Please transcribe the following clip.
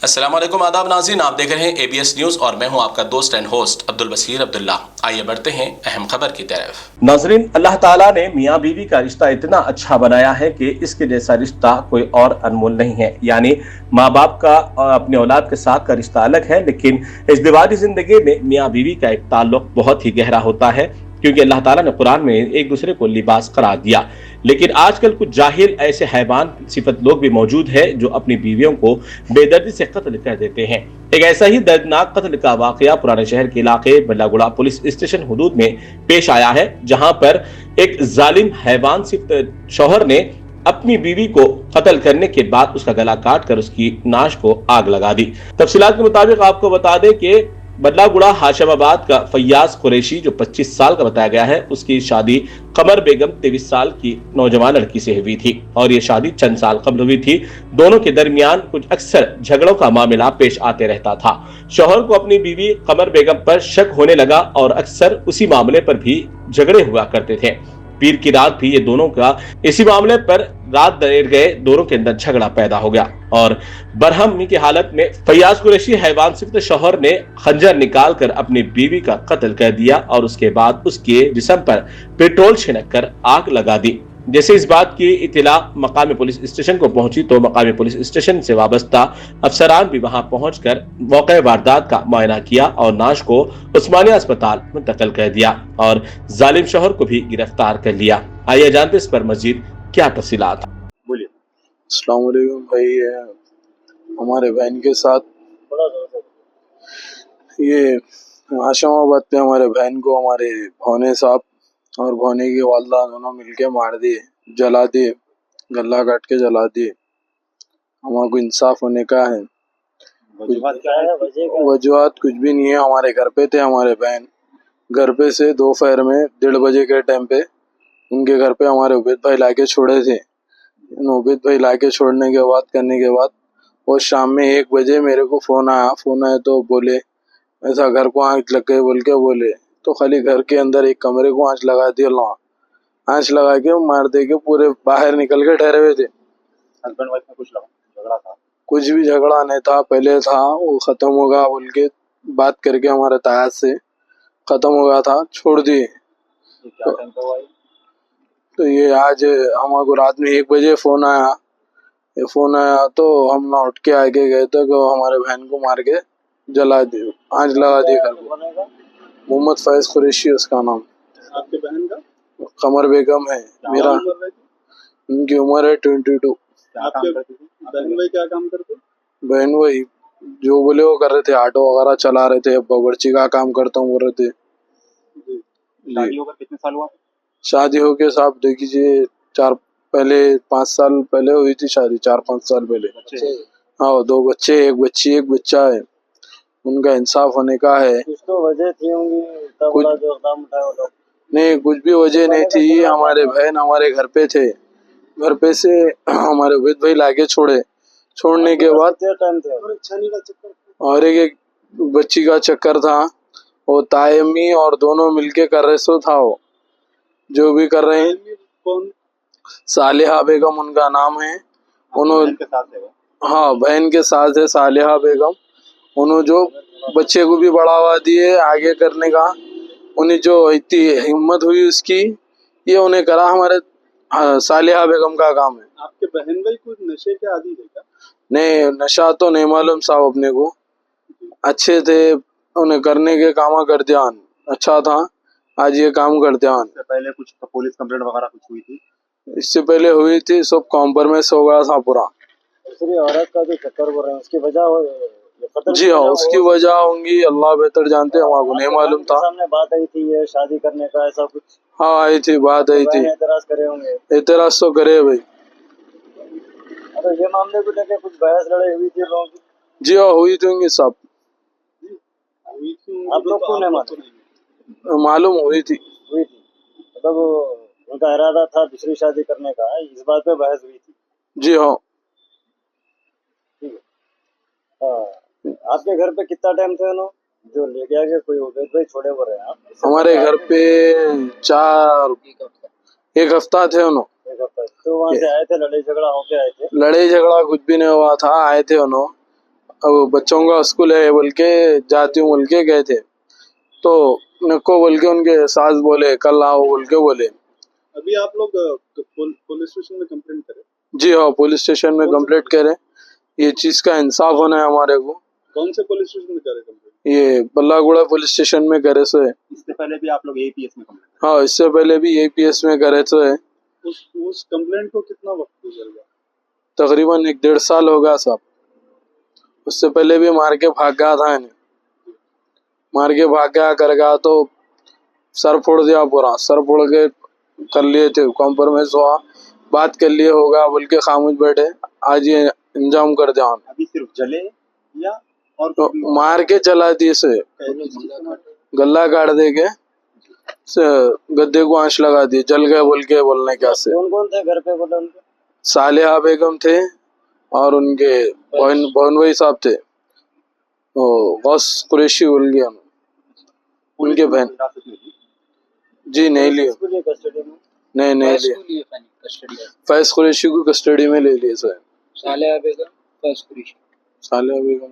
अस्सलाम वालेकुम, आदाब नाज़रीन, आप देख रहे हैं एबीएस न्यूज़ और मैं हूं आपका दोस्त एंड होस्ट अब्दुल बसीर अब्दुल्ला। आइए बढ़ते हैं अहम खबर की तरफ। नाज़रीन, अल्लाह ताला ने मियाँ बीवी का रिश्ता इतना अच्छा बनाया है कि इसके जैसा रिश्ता कोई और अनमोल नहीं है। यानी माँ बाप का अपने औलाद के साथ का रिश्ता अलग है, लेकिन इस दिवारी जिंदगी में मियाँ बीवी का एक ताल्लुक बहुत ही गहरा होता है, क्योंकि अल्लाह ताला ने कुरान में एक दूसरे को लिबास करार दिया। लेकिन आजकल कुछ जाहिल ऐसे हैवान सिफत लोग भी मौजूद हैं जो अपनी बीवियों को बेदर्दी से कत्ल कर देते हैं। एक ऐसा ही दर्दनाक कत्ल का वाकया पुराने शहर के इलाके बल्लागुड़ा पुलिस स्टेशन हुदूद में पेश आया है, जहां पर एक जालिम हैवान सिफत शौहर ने अपनी बीवी को कत्ल करने के बाद उसका गला काट कर उसकी नाश को आग लगा दी। तफसीलात के मुताबिक आपको बता दें कि बल्लागुड़ा हाशमाबाद का फैयाज कुरैशी जो 25 साल का बताया गया है, उसकी शादी कमर बेगम 23 साल की नौजवान लड़की से हुई थी और ये शादी चंद साल कबल हुई थी। दोनों के दरमियान कुछ अक्सर झगड़ों का मामला पेश आते रहता था। शौहर को अपनी बीवी कमर बेगम पर शक होने लगा और अक्सर उसी मामले पर भी झगड़े हुआ करते थे। पीर की रात भी ये दोनों का इसी मामले पर रात देर गए दोनों के अंदर झगड़ा पैदा हो गया और बरहमी की हालत में फैयाज कुरैशी हैवान सिफ्त शौहर ने खंजर निकाल कर अपनी बीवी का कत्ल कर दिया और उसके बाद उसके जिस्म पर पेट्रोल छिड़क कर आग लगा दी। जैसे इस बात की इत्तला मकामी पुलिस स्टेशन को पहुंची तो मकामी पुलिस स्टेशन से वाबस्ता अफसरान भी वहां पहुंचकर मौके वारदात का मुआयना किया और नाश को उस्मानिया अस्पताल मुंतकिल कर दिया और जालिम शौहर को भी गिरफ्तार कर लिया। आइए जानते इस पर मजीद क्या तफसीलात। बोलिए। अस्सलाम वालेकुम भाई, हमारे बहन के साथ ये आशमाबाद पे हमारे बहन को हमारे भौने साहब और भौने की वालदा दोनों मिलके मार दिए, जला दिए, गला काट के जला दिए। हमारे इंसाफ होने का है। वजूहत कुछ भी नहीं है। हमारे घर पे थे हमारे बहन, घर पे से दोपहर में 1:30 बजे के टाइम पे उनके घर पे हमारे उबैद भाई लाके छोड़े थे। उबैद भाई लाके छोड़ने के बाद करने के बाद वो शाम में 1 बजे मेरे को फोन आया तो बोले ऐसा घर को आँच लग गई बोल के बोले, तो खाली घर के अंदर एक कमरे को आँच लगा दिया। आँच लगा के मार दे के पूरे बाहर निकल के ठहरे हुए थे। हस्बैंड वाइफ में कुछ झगड़ा था? कुछ भी झगड़ा नहीं था, पहले था वो खत्म होगा बोल के बात करके हमारे तायात से खत्म हो गया था, छोड़ दिए। क्या टाइम पे हुआ? तो ये आज हमारे रात में 1 बजे फोन आया तो हम ना उठ के आगे गए तो हमारे बहन को मार के जला दिए, आँच लगा दी घर को। मोहम्मद फैज कुरैशी उसका नाम। आपके बहन का? कमर बेगम है मेरा, उनकी उम्र है 22। आपके बहन भाई क्या काम करते? बहन वही जो बोले वो कर रहे थे, ऑटो वगैरह चला रहे थे, बावर्ची का काम करता हूँ बोल रहे थे। शादी होकर कितने साल हुआ? शादी होके साहब देखिए 5 साल पहले हुई थी शादी, 4-5 साल पहले। हाँ, 2 बच्चे, 1 बच्ची 1 बच्चा है। उनका इंसाफ होने का है। कुछ तो वजह थी होंगी, इतना बड़ा जो इल्जाम उठाया वो? नहीं, कुछ भी वजह नहीं थी। हमारे बहन हमारे घर पे थे, घर पे से हमारे उबैद भाई लाके छोड़ने के बाद और एक बच्ची का चक्कर था, वो तायमी और दोनों मिलके कर रहे सो था। वो जो भी कर रहे हैं, कौन? सालिहा बेगम उनका नाम है। उन्होंने हाँ बहन के साथ है सालिहा बेगम। उन्होंने जो बच्चे को भी बढ़ावा दिए आगे करने का, उन्हें जो इतनी हिम्मत हुई उसकी, ये उन्हें करा हमारे सालिहा बेगम का काम है। आपके बहन भाई कुछ नशे के आदी थे क्या? नहीं, नशा तो नहीं मालूम साहब अपने को, अच्छे थे, उन्हें करने के काम कर दिया, अच्छा था, आज ये काम कर दिया। पहले कुछ पुलिस कंप्लेंट वगैरह कुछ हुई थी? इससे पहले हुई थी, सब कॉम्प्रोमाइज हो गया था पूरा। दूसरी औरत का जो चक्कर बोल रहे हैं उसकी वजह जी हाँ, उसकी वजह होंगी, अल्लाह बेहतर जानते हैं, हमारे को नहीं मालूम था। सामने बात आई थी ये शादी करने का, ऐसा कुछ? हाँ आई थी, बात आई थी। एतराज करे होंगे? एतराज तो करे भाई। अरे ये मामले को लेकर कुछ बहस लड़ाई हुई थी लोगों की? जी हाँ, हुई थी होंगी सब। आप लोग को नहीं मालूम हुई थी। मतलब उनका इरादा था दूसरी शादी करने का, इस बात पे बहस हुई थी? जी हाँ। ठीक है। आपके घर पे कितना टाइम थे उन्होंने जो ले गया कि कोई उबैद भाई छोड़े हो रहे हैं आप? हमारे घर पे 1 हफ्ता थे उन्होंने। 1 हफ्ता? तो वहाँ से आए थे, लड़ाई झगड़ा होके आए थे? लड़ाई झगड़ा कुछ भी नहीं हुआ था, आए थे उन्होंने अब बच्चों का स्कूल है बोल के जाती हूँ बोल के गए थे, तो नको बोल के उनके सास बोले कल आओ बोल के बोले। अभी आप लोग पुलिस स्टेशन में कंप्लेंट करें? जी हाँ, पुलिस स्टेशन में कंप्लेंट करें, ये चीज का इंसाफ होना है हमारे को। कौन से पुलिस स्टेशन में करें कंप्लेंट? ये बल्लागुड़ा पुलिस स्टेशन में करे सो है। इससे पहले भी आप लोग एपीएस में कंप्लेंट हाँ, इससे पहले भी एपीएस में करे सो है। उस कंप्लेंट को कितना वक्त गुजर गया? तकरीबन 1-1.5 साल हो गया साहब। उससे पहले भी मार के भाग गया था इन्हें, मार के भाग गया कर गया तो सर फोड़ दिया पूरा, सर फोड़ के कर लिए थे कॉम्प्रोमाइज हुआ, बात कर लिए होगा बोल के खामोश बैठे, आज ये इंजाम कर दिया। अभी सिर्फ जले या और तो मार के चला दी से गला काट दे के गद्दे को आंच लगा दी, जल गए बोल के बोलने क्या से। कौन कौन थे घर पे बोले उनके? सालिहा बेगम थे और उनके बहन भाई साहब थे, वो गौस कुरैशी बोल गया उनके बहन। जी नहीं लिए, कस्टडी में नहीं लिए, फैज कुरैशी को कस्टडी में ले लिए सर। सालिहा बेगम, फैज कुरैशी। सालिहा बेगम